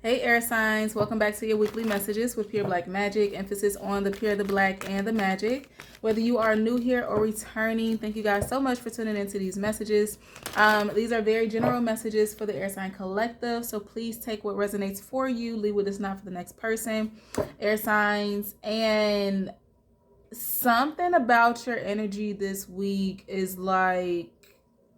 Hey air signs, welcome back to your weekly messages with Pure Black Magic. Emphasis on the pure, the black, and the magic. Whether you are new here or returning, thank you guys so much for tuning into these messages. These are very general messages for the air sign collective, so please take what resonates for you, leave what is not for the next person. Air signs, and something about your energy this week is like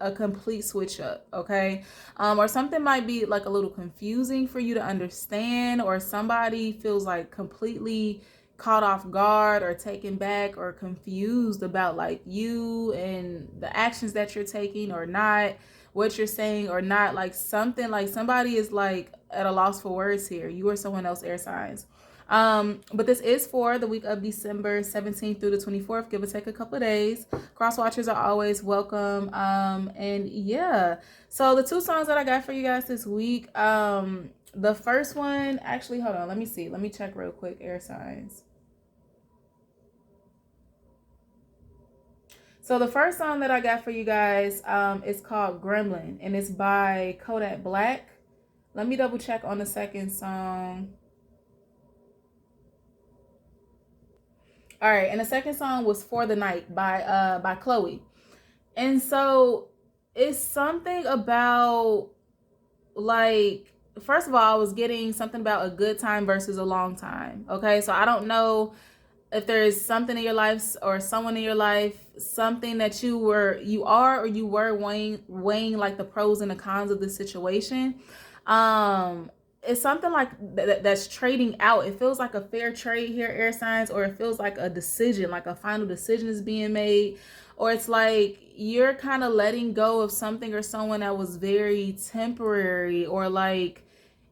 a complete switch up, okay? Or something might be like a little confusing for you to understand, or somebody feels like completely caught off guard or taken back or confused about like you and the actions that you're taking or not, what you're saying or not. Like something, like somebody is like at a loss for words here, you or someone else, air signs. But this is for the week of December 17th through the 24th, give or take a couple of days. Cross watchers are always welcome. And yeah, so the two songs that I got for you guys this week, the first one, actually, hold on, let me see. Let me check real quick, air signs. So the first song that I got for you guys is called Gremlin, and it's by Kodak Black. Let me double check on the second song. All right, and the second song was For the Night by Chloe. And so it's something about, like, first of all, I was getting something about a good time versus a long time. Okay, so I don't know if there is something in your life or someone in your life, something that you were weighing like the pros and the cons of the situation. It's something like that's trading out. It feels like a fair trade here, air signs, or it feels like a decision, like a final decision is being made, or it's like you're kind of letting go of something or someone that was very temporary, or like,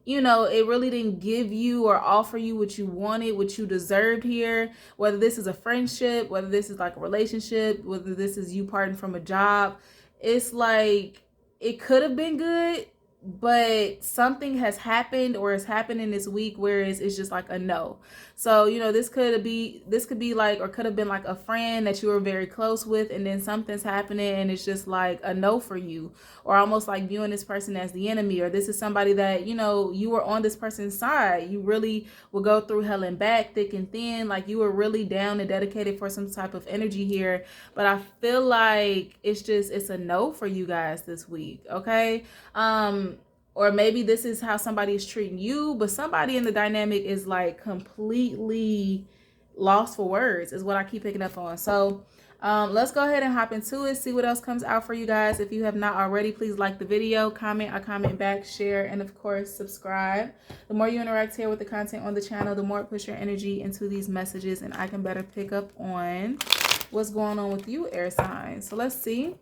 you know, it really didn't give you or offer you what you wanted, what you deserved here. Whether this is a friendship, whether this is like a relationship, whether this is you parting from a job, it's like it could have been good, but something has happened or is happening this week whereas it's just like a no. So you know, this could be like, or could have been like a friend that you were very close with, and then something's happening and it's just like a no for you, or almost like viewing this person as the enemy, or this is somebody that, you know, you were on this person's side, you really will go through hell and back, thick and thin, like you were really down and dedicated for some type of energy here. But I feel like it's a no for you guys this week, okay? Or maybe this is how somebody is treating you, but somebody in the dynamic is like completely lost for words, is what I keep picking up on. So let's go ahead and hop into it, see what else comes out for you guys. If you have not already, please like the video, comment, I comment back, share, and of course subscribe. The more you interact here with the content on the channel, the more it puts your energy into these messages, and I can better pick up on what's going on with you, air signs. So let's see.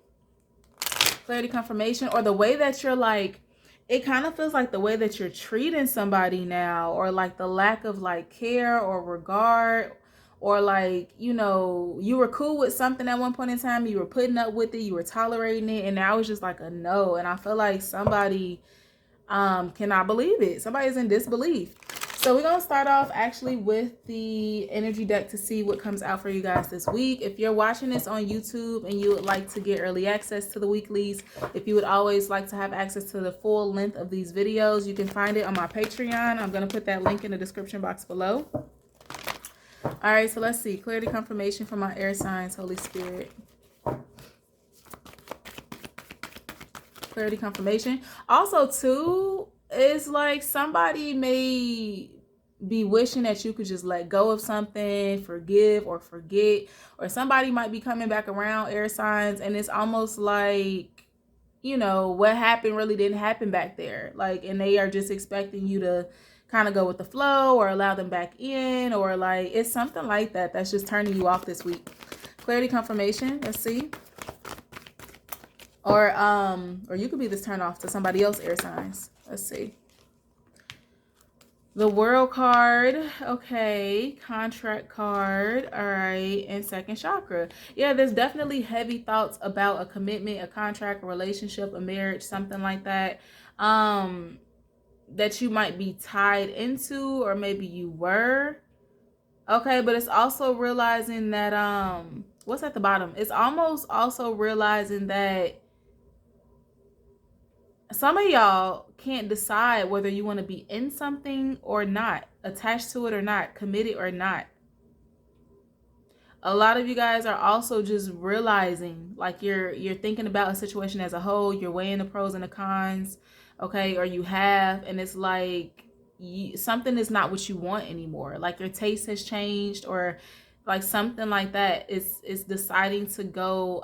Clarity, confirmation, or the way that you're like, it kind of feels like the way that you're treating somebody now, or like the lack of like care or regard, or like, you know, you were cool with something at one point in time, you were putting up with it, you were tolerating it, and now it's just like a no. And I feel like somebody cannot believe it. Somebody's in disbelief. So we're going to start off actually with the energy deck to see what comes out for you guys this week. If you're watching this on YouTube and you would like to get early access to the weeklies, if you would always like to have access to the full length of these videos, you can find it on my Patreon. I'm going to put that link in the description box below. All right, so let's see. Clarity, confirmation from my air signs, Holy Spirit. Clarity, confirmation. Also, too, is like somebody may be wishing that you could just let go of something, forgive or forget, or somebody might be coming back around, air signs, and it's almost like, you know, what happened really didn't happen back there, like, and they are just expecting you to kind of go with the flow or allow them back in, or like it's something like that that's just turning you off this week. Clarity, confirmation. Let's see. Or you could be this turn off to somebody else, air signs. Let's see. The World card, okay, contract card, all right, and second chakra. Yeah, there's definitely heavy thoughts about a commitment, a contract, a relationship, a marriage, something like that, that you might be tied into, or maybe you were. Okay, but it's also realizing that, what's at the bottom? It's almost also realizing that some of y'all can't decide whether you want to be in something or not, attached to it or not, committed or not. A lot of you guys are also just realizing, like, you're thinking about a situation as a whole, you're weighing the pros and the cons, okay, or you have, and it's like something is not what you want anymore. Like your taste has changed, or like something like that. It's deciding to go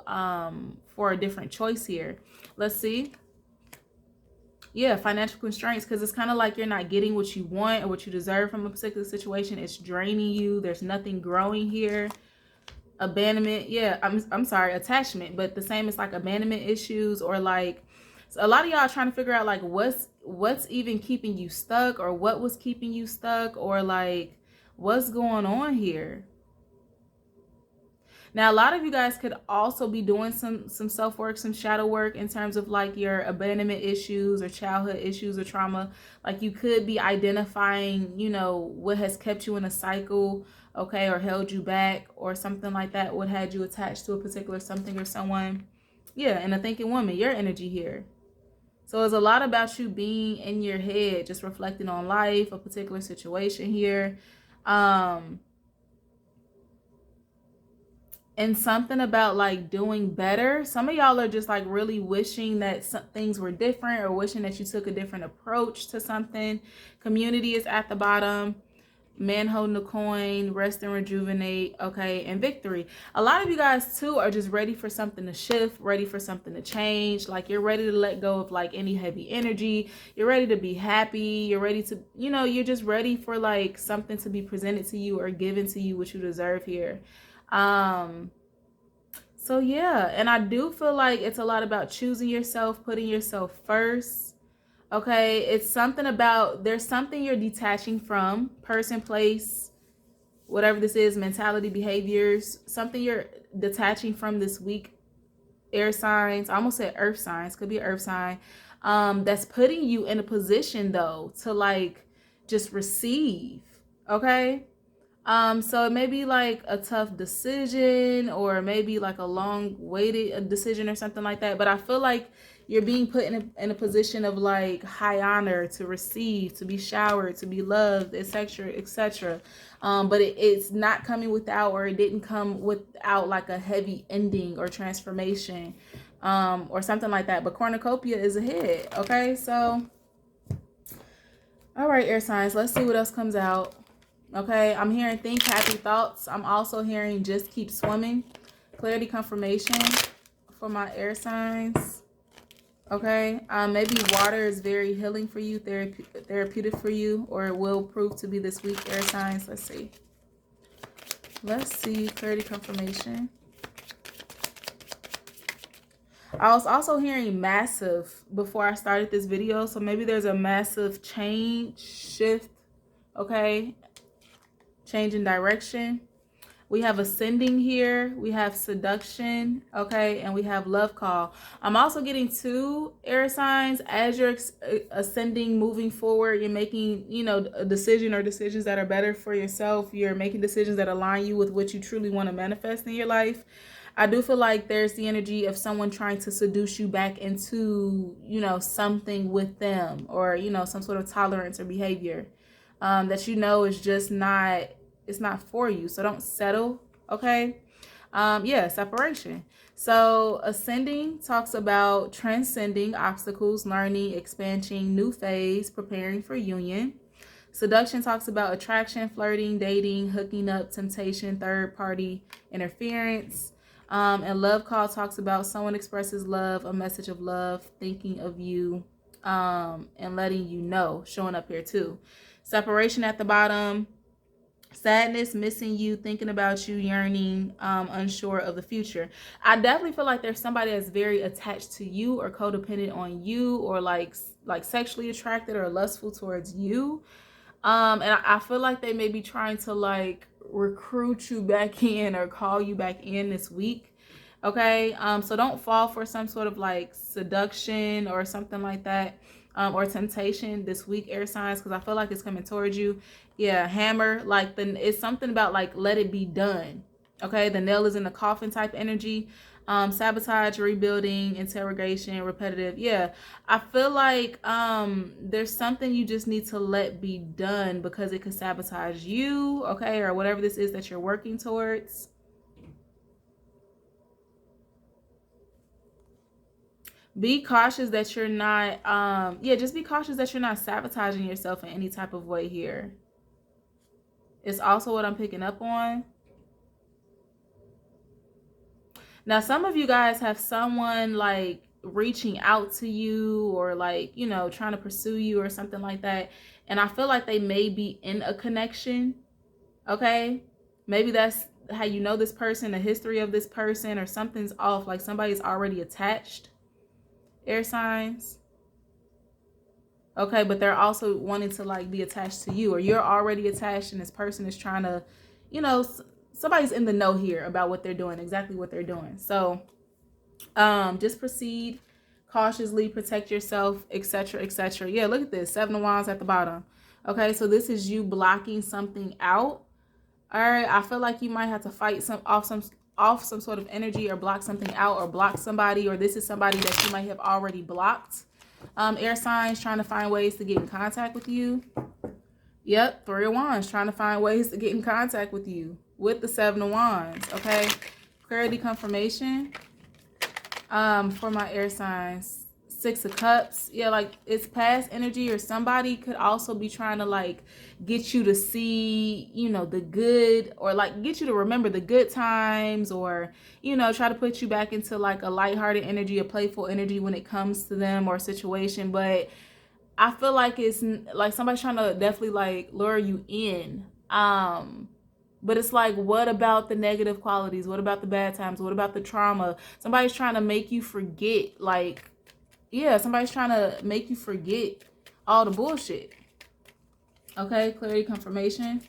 for a different choice here. Let's see. Yeah, financial constraints, because it's kind of like you're not getting what you want or what you deserve from a particular situation. It's draining you. There's nothing growing here. Abandonment, yeah, I'm sorry, attachment, but the same as like abandonment issues, or like, so a lot of y'all are trying to figure out like what's even keeping you stuck, or what was keeping you stuck, or like what's going on here. Now, a lot of you guys could also be doing some self-work, some shadow work in terms of like your abandonment issues or childhood issues or trauma. Like you could be identifying, you know, what has kept you in a cycle, okay, or held you back or something like that, what had you attached to a particular something or someone. Yeah, and a thinking woman, your energy here. So it's a lot about you being in your head, just reflecting on life, a particular situation here. And something about like doing better. Some of y'all are just like really wishing that some things were different, or wishing that you took a different approach to something. Community is at the bottom. Man holding the coin, rest and rejuvenate, okay, and victory. A lot of you guys too are just ready for something to shift, ready for something to change. Like you're ready to let go of like any heavy energy. You're ready to be happy. You're ready to, you know, you're just ready for like something to be presented to you or given to you what you deserve here. So yeah, and I do feel like it's a lot about choosing yourself, putting yourself first. Okay, it's something about, there's something you're detaching from, person, place, whatever this is, mentality, behaviors, something you're detaching from this week. Air signs, I almost said earth signs, could be an earth sign. That's putting you in a position though to like just receive. Okay. So it may be like a tough decision, or maybe like a long waited decision or something like that. But I feel like you're being put in a position of like high honor to receive, to be showered, to be loved, etc., etc. But it's not coming without, or it didn't come without like a heavy ending or transformation, or something like that. But cornucopia is ahead. Okay, so all right, air signs. Let's see what else comes out. Okay, I'm hearing think happy thoughts. I'm also hearing just keep swimming. Clarity confirmation for my air signs. Okay, maybe water is very healing for you, therapeutic for you, or it will prove to be this week, air signs. Let's see. Let's see, clarity confirmation. I was also hearing massive before I started this video, so maybe there's a massive change, shift, okay? Change in direction. We have ascending here. We have seduction, okay? And we have love call. I'm also getting two air signs. As you're ascending, moving forward, you're making, you know, a decision or decisions that are better for yourself. You're making decisions that align you with what you truly want to manifest in your life. I do feel like there's the energy of someone trying to seduce you back into, you know, something with them, or, you know, some sort of tolerance or behavior that you know is just not, it's not for you. So don't settle, okay? Yeah, separation. So ascending talks about transcending obstacles, learning, expansion, new phase, preparing for union. Seduction talks about attraction, flirting, dating, hooking up, temptation, third party interference. And love call talks about someone expresses love, a message of love, thinking of you, and letting you know, showing up here too. Separation at the bottom. Sadness, missing you, thinking about you, yearning, unsure of the future. I definitely feel like there's somebody that's very attached to you or codependent on you, or like sexually attracted or lustful towards you. And I feel like they may be trying to like recruit you back in or call you back in this week. Okay. So don't fall for some sort of like seduction or something like that. Or temptation this week, air signs, because I feel like it's coming towards you. Yeah, hammer, like it's something about like let it be done. Okay, the nail is in the coffin type energy. Sabotage, rebuilding, interrogation, repetitive. Yeah, I feel like there's something you just need to let be done because it could sabotage you, okay, or whatever this is that you're working towards. Be cautious that you're not yeah, just be cautious that you're not sabotaging yourself in any type of way here. It's also what I'm picking up on. Now, some of you guys have someone like reaching out to you or like, you know, trying to pursue you or something like that. And I feel like they may be in a connection. Okay. Maybe that's how you know this person, the history of this person, or something's off. Like somebody's already attached, air signs. Okay. But they're also wanting to like be attached to you, or you're already attached and this person is trying to, you know, somebody's in the know here about what they're doing, exactly what they're doing. So just proceed cautiously, protect yourself, etc., etc. Yeah, look at this, 7 of Wands at the bottom. Okay, so this is you blocking something out. All right, I feel like you might have to fight off some sort of energy, or block something out, or block somebody, or this is somebody that you might have already blocked. Air signs trying to find ways to get in contact with you. Yep, 3 of Wands trying to find ways to get in contact with you with the 7 of Wands. Okay, clarity, confirmation. For my air signs, 6 of Cups. Yeah, like it's past energy, or somebody could also be trying to like get you to see, you know, the good, or like get you to remember the good times, or, you know, try to put you back into like a lighthearted energy, a playful energy when it comes to them or situation. But I feel like it's like somebody's trying to definitely like lure you in. But it's like, what about the negative qualities? What about the bad times? What about the trauma? Somebody's trying to make you forget. Like, yeah, somebody's trying to make you forget all the bullshit. Okay, clarity, confirmation.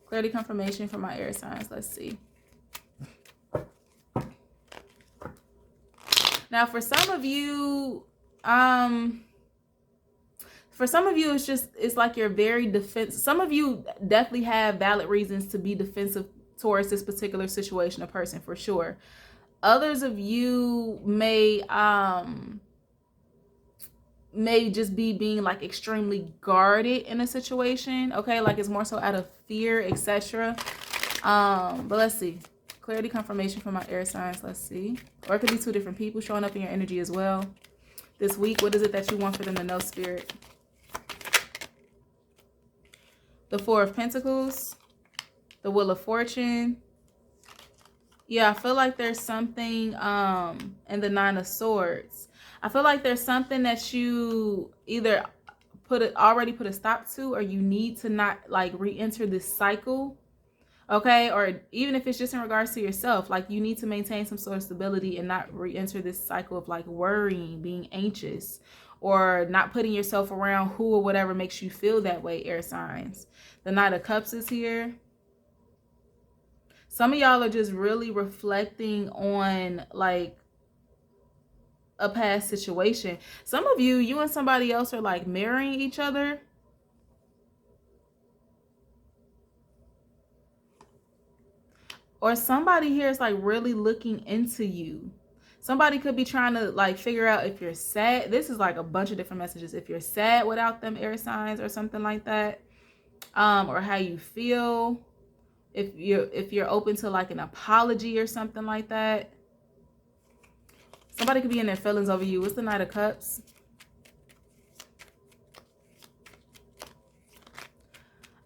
Clarity, confirmation for my air signs. Let's see. Now, for some of you, it's like you're very defensive. Some of you definitely have valid reasons to be defensive towards this particular situation or person, for sure. Others of you may just be being like extremely guarded in a situation. Okay, like it's more so out of fear, etc. But let's see. Clarity, confirmation for my air signs. Let's see. Or it could be 2 different people showing up in your energy as well. This week, what is it that you want for them to know, Spirit? The 4 of Pentacles, the Wheel of Fortune. Yeah, I feel like there's something, and the 9 of Swords. I feel like there's something that you either already put a stop to, or you need to not like re-enter this cycle. Okay, or even if it's just in regards to yourself, like you need to maintain some sort of stability and not re-enter this cycle of like worrying, being anxious, or not putting yourself around who or whatever makes you feel that way, air signs. The Knight of Cups is here. Some of y'all are just really reflecting on like a past situation. Some of you and somebody else are like marrying each other. Or somebody here is like really looking into you. Somebody could be trying to like figure out if you're sad. This is like a bunch of different messages. If you're sad without them, air signs, or something like that. Or how you feel. If you're open to like an apology or something like that. Somebody could be in their feelings over you. What's the Knight of Cups?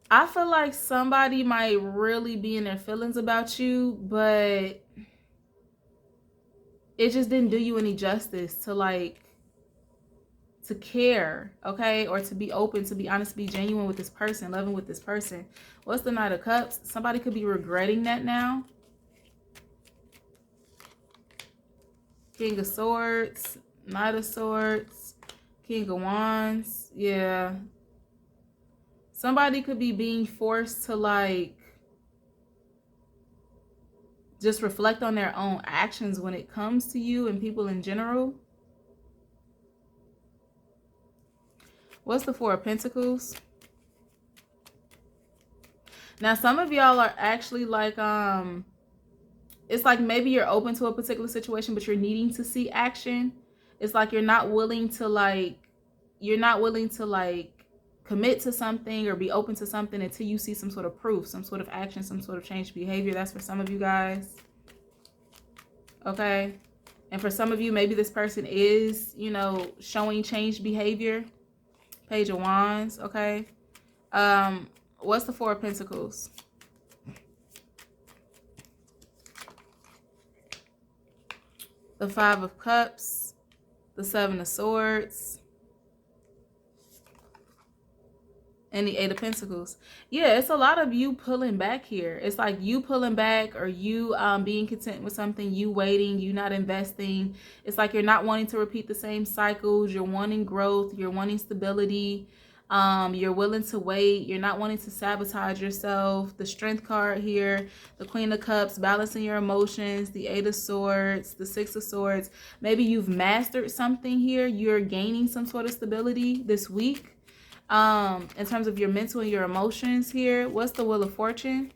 I feel like somebody might really be in their feelings about you, but it just didn't do you any justice to like to care, okay, or to be open, to be honest, be genuine with this person, loving with this person. What's the Knight of Cups? Somebody could be regretting that now. King of Swords, Knight of Swords, King of Wands. Yeah, somebody could be being forced to like just reflect on their own actions when it comes to you and people in general. What's the 4 of Pentacles? Now, some of y'all are actually like, it's like maybe you're open to a particular situation, but you're needing to see action. It's like you're not willing to commit to something or be open to something until you see some sort of proof, some sort of action, some sort of changed behavior. That's for some of you guys. Okay. And for some of you, maybe this person is, you know, showing changed behavior. Page of Wands. Okay. What's the Four of Pentacles? The Five of Cups, the Seven of Swords, and the Eight of Pentacles. Yeah, it's a lot of you pulling back here. It's like you pulling back, or you being content with something, you waiting, you not investing. It's like you're not wanting to repeat the same cycles. You're wanting growth. You're wanting stability. You're willing to wait. You're not wanting to sabotage yourself. The Strength card here, the Queen of Cups, balancing your emotions, the Eight of Swords, the Six of Swords. Maybe you've mastered something here. You're gaining some sort of stability this week. In terms of your mental and your emotions here. What's the Wheel of Fortune?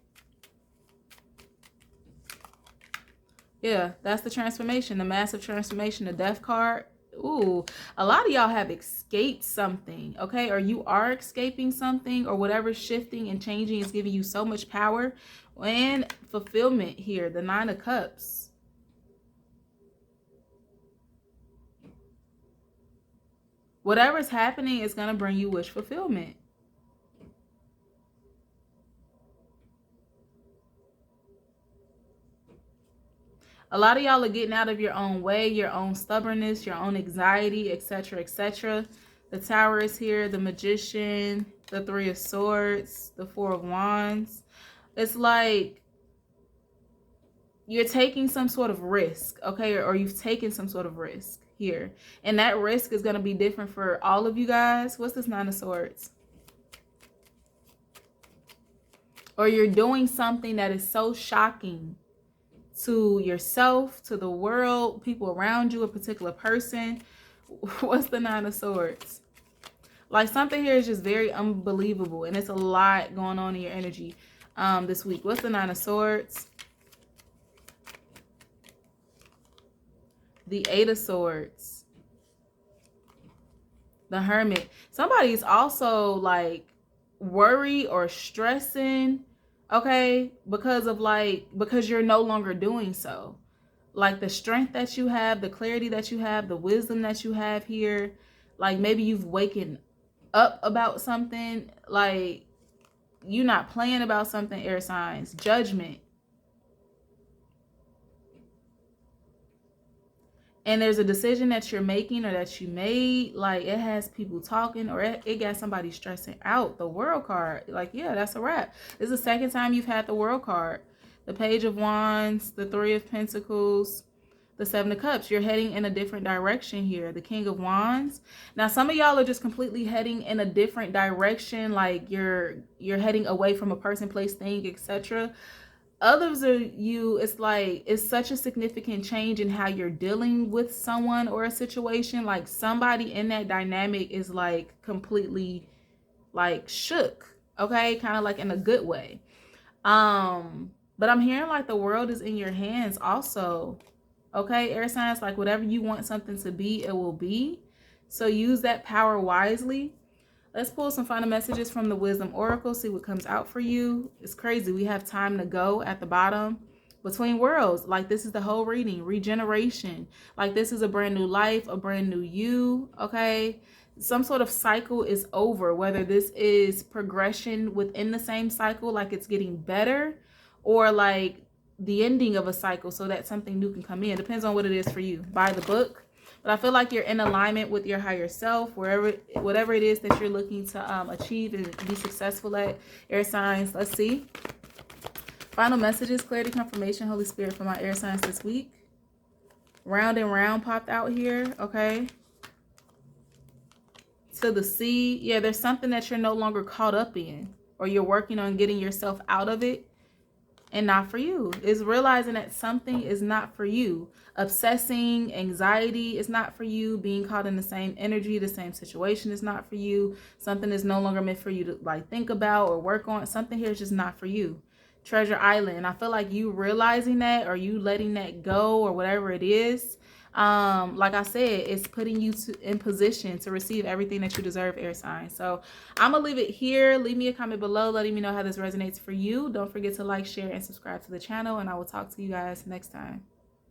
Yeah, that's the transformation, the massive transformation, the Death card. Ooh, a lot of y'all have escaped something, okay? Or you are escaping something, or whatever's shifting and changing is giving you so much power and fulfillment here. The Nine of Cups. Whatever's happening is going to bring you wish fulfillment. A lot of y'all are getting out of your own way, your own stubbornness, your own anxiety, etc., etc. The Tower is here, the Magician, the Three of Swords, the Four of Wands. It's like you're taking some sort of risk, okay? Or you've taken some sort of risk here. And that risk is going to be different for all of you guys. What's this Nine of Swords? Or you're doing something that is so shocking to yourself, to the world, people around you, a particular person. What's the Nine of Swords? Like something here is just very unbelievable, and it's a lot going on in your energy this week. What's the Nine of Swords? The Eight of Swords. The Hermit. Somebody's also like worried or stressing, okay, because you're no longer doing so. Like the strength that you have, the clarity that you have, the wisdom that you have here, like maybe you've waken up about something, like you're not playing about something, air signs. Judgment. And there's a decision that you're making or that you made, like it has people talking, or it got somebody stressing out. The World card, like, yeah, that's a wrap. This is the second time you've had the World card. The Page of Wands, the Three of Pentacles, the Seven of Cups. You're heading in a different direction here. The King of Wands. Now, some of y'all are just completely heading in a different direction, like you're heading away from a person, place, thing, etc. Others of you, it's like it's such a significant change in how you're dealing with someone or a situation. Like somebody in that dynamic is like completely like shook, okay, kind of like in a good way. But I'm hearing like the world is in your hands also, okay, air signs. Like whatever you want something to be, it will be. So use that power wisely. Let's pull some final messages from the Wisdom Oracle, see what comes out for you. It's crazy. We have time to go at the bottom. Between worlds, like this is the whole reading. Regeneration. Like this is a brand new life, a brand new you, okay? Some sort of cycle is over, whether this is progression within the same cycle, like it's getting better, or like the ending of a cycle so that something new can come in. Depends on what it is for you. Buy the book. But I feel like you're in alignment with your higher self, whatever it is that you're looking to achieve and be successful at, air signs. Let's see. Final messages, clarity, confirmation, Holy Spirit for my air signs this week. Round and round popped out here, okay. To the sea. Yeah, there's something that you're no longer caught up in, or you're working on getting yourself out of it. And not for you. Is realizing that something is not for you. Obsessing, anxiety is not for you. Being caught in the same energy, the same situation is not for you. Something is no longer meant for you to like think about or work on. Something here is just not for you. Treasure Island. And I feel like you realizing that, or you letting that go, or whatever it is, like I said, it's putting you in position to receive everything that you deserve, air sign. So I'm gonna leave it here. Leave me a comment below letting me know how this resonates for you. Don't forget to like, share, and subscribe to the channel, and I will talk to you guys next time.